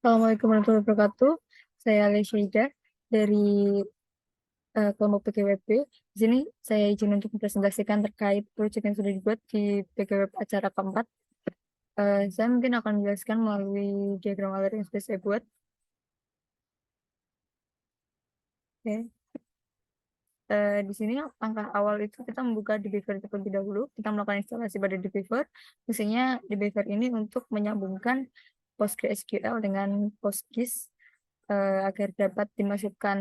Assalamualaikum warahmatullahi wabarakatuh. Saya Lesyaida dari kelompok PGWB. Di sini saya izin untuk mempresentasikan terkait proyek yang sudah dibuat di PGWB acara keempat. Saya mungkin akan menjelaskan melalui diagram alur yang sudah saya buat. Oke. Di sini langkah awal itu kita membuka di Beaver terlebih dahulu. Kita melakukan instalasi pada di Beaver. Fungsinya di Beaver ini untuk menyambungkan PostgreSQL dengan PostGIS agar dapat dimasukkan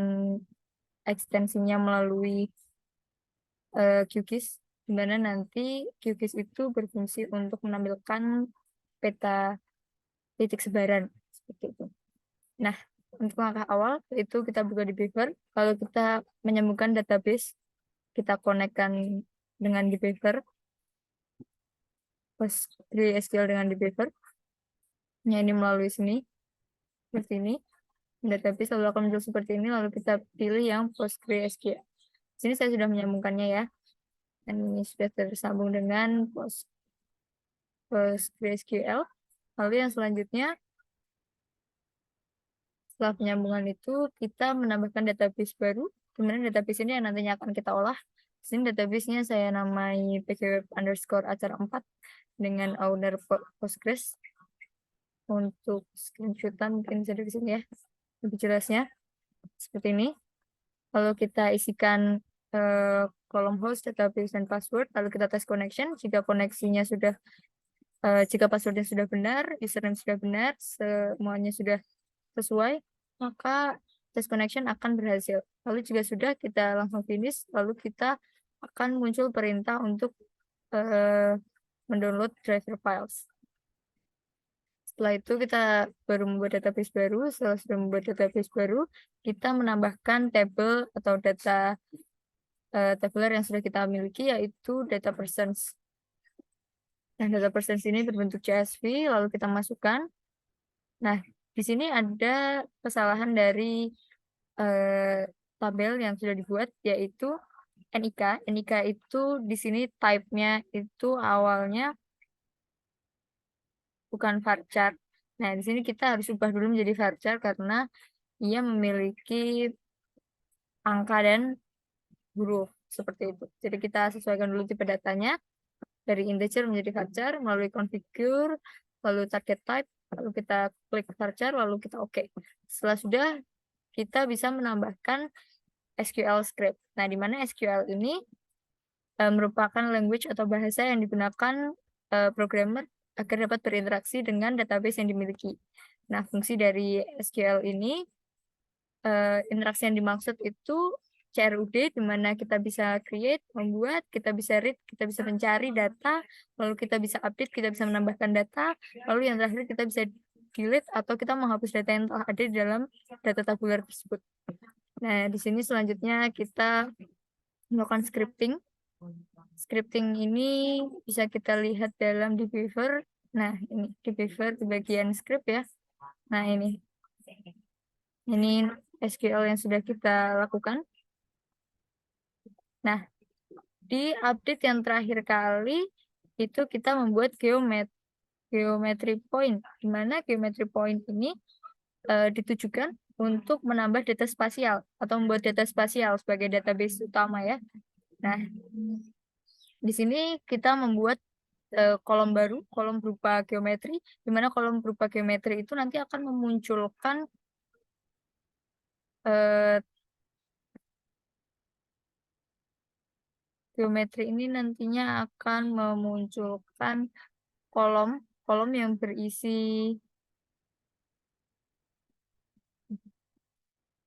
ekstensinya melalui QGIS, di mana nanti QGIS itu berfungsi untuk menampilkan peta titik sebaran seperti itu. Nah, untuk langkah awal itu kita buka di Beaver, lalu kita menyambungkan database, kita konekkan dengan di Beaver, PostgreSQL dengan di Beaver. Ini melalui sini, seperti ini. Database lalu akan muncul seperti ini, lalu kita pilih yang PostgreSQL. Sini saya sudah menyambungkannya ya. Dan ini sudah tersambung dengan PostgreSQL. Lalu yang selanjutnya, setelah penyambungan itu, kita menambahkan database baru. Kemudian database ini yang nantinya akan kita olah. Di sini database-nya saya namai pgweb_acara4 dengan owner Postgres. Untuk screenshotan mungkin bisa dari sini ya, lebih jelasnya. Seperti ini. Lalu kita isikan kolom host, database, dan password. Lalu kita tes connection. Jika koneksinya sudah jika passwordnya sudah benar, username sudah benar, semuanya sudah sesuai, maka test connection akan berhasil. Lalu jika sudah, kita langsung finish, lalu kita akan muncul perintah untuk mendownload driver files. Setelah itu kita baru membuat database baru. Setelah sudah membuat database baru, kita menambahkan tabel atau data tabular yang sudah kita miliki, yaitu data persons. Nah, data persons ini berbentuk CSV, lalu kita masukkan. Nah, di sini ada kesalahan dari tabel yang sudah dibuat, yaitu NIK. NIK itu di sini type-nya itu awalnya bukan varchar. Nah, di sini kita harus ubah dulu menjadi varchar karena ia memiliki angka dan huruf seperti itu. Jadi kita sesuaikan dulu tipe datanya dari integer menjadi varchar melalui configure, lalu target type, lalu kita klik varchar, lalu kita oke. Setelah sudah, kita bisa menambahkan SQL script. Nah, di mana SQL ini merupakan language atau bahasa yang digunakan programmer agar dapat berinteraksi dengan database yang dimiliki. Nah, fungsi dari SQL ini, interaksi yang dimaksud itu CRUD, di mana kita bisa create, membuat, kita bisa read, kita bisa mencari data, lalu kita bisa update, kita bisa menambahkan data, lalu yang terakhir kita bisa delete atau kita menghapus data yang telah ada di dalam data tabular tersebut. Nah, di sini selanjutnya kita melakukan scripting. Scripting ini bisa kita lihat dalam di Beaver. Nah, ini di Beaver di bagian script ya. Nah, ini SQL yang sudah kita lakukan. Nah, di update yang terakhir kali itu kita membuat geometry point, di mana geometry point ini ditujukan untuk menambah data spasial atau membuat data spasial sebagai database utama ya. Nah, di sini kita membuat kolom baru, kolom berupa geometri, di mana kolom berupa geometri itu nanti akan memunculkan geometri ini nantinya akan memunculkan kolom yang berisi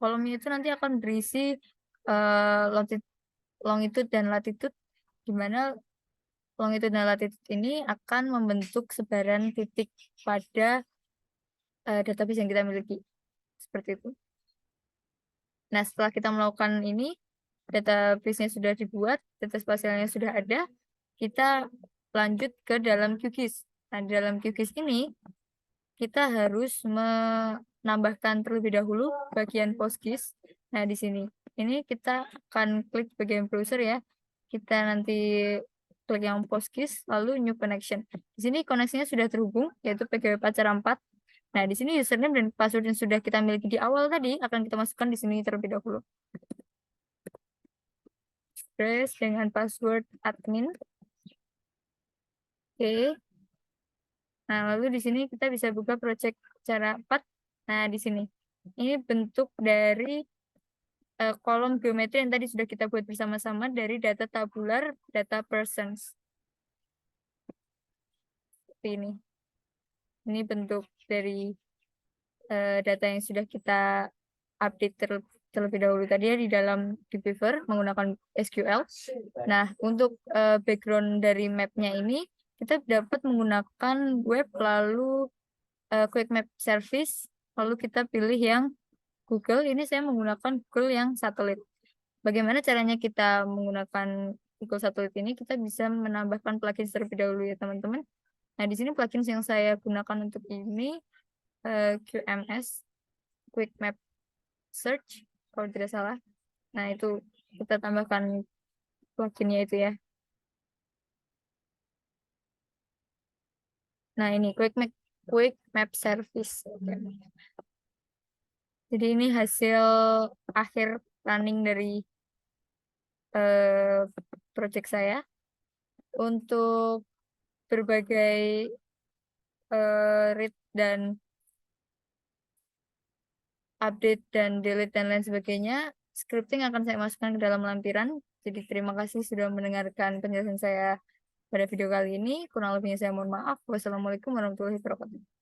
kolomnya itu nanti akan berisi longitude dan latitude, di mana longitude dan latitude ini akan membentuk sebaran titik pada database yang kita miliki. Seperti itu. Nah, setelah kita melakukan ini, database-nya sudah dibuat, data spasialnya sudah ada, kita lanjut ke dalam QGIS. Nah, di dalam QGIS ini, kita harus menambahkan terlebih dahulu bagian PostGIS. Nah, di sini. Ini kita akan klik bagian browser ya. Kita nanti klik yang PostGIS, lalu New Connection. Di sini koneksinya sudah terhubung, yaitu PGWeb Acara 4. Nah, di sini username dan password yang sudah kita miliki di awal tadi akan kita masukkan di sini terlebih dahulu. Terus dengan password admin. Oke. Nah, lalu di sini kita bisa buka project cara 4. Nah, di sini. Ini bentuk dari kolom geometri yang tadi sudah kita buat bersama-sama dari data tabular, data persons. Seperti ini. Ini bentuk dari data yang sudah kita update terlebih dahulu tadi ya di dalam Beaver menggunakan SQL. Nah, untuk background dari map-nya ini kita dapat menggunakan web lalu Quick Map Service, lalu kita pilih yang Google. Ini saya menggunakan Google yang satelit. Bagaimana caranya kita menggunakan Google Satelit ini? Kita bisa menambahkan plugin terlebih dahulu ya teman-teman. Nah, di sini plugin yang saya gunakan untuk ini QMS, Quick Map Search, kalau tidak salah. Nah, itu kita tambahkan pluginnya itu ya. Nah, ini Quick Map Service. Jadi ini hasil akhir running dari project saya. Untuk berbagai read dan update dan delete dan lain sebagainya, scripting akan saya masukkan ke dalam lampiran. Jadi terima kasih sudah mendengarkan penjelasan saya pada video kali ini. Kurang lebihnya saya mohon maaf. Wassalamualaikum warahmatullahi wabarakatuh.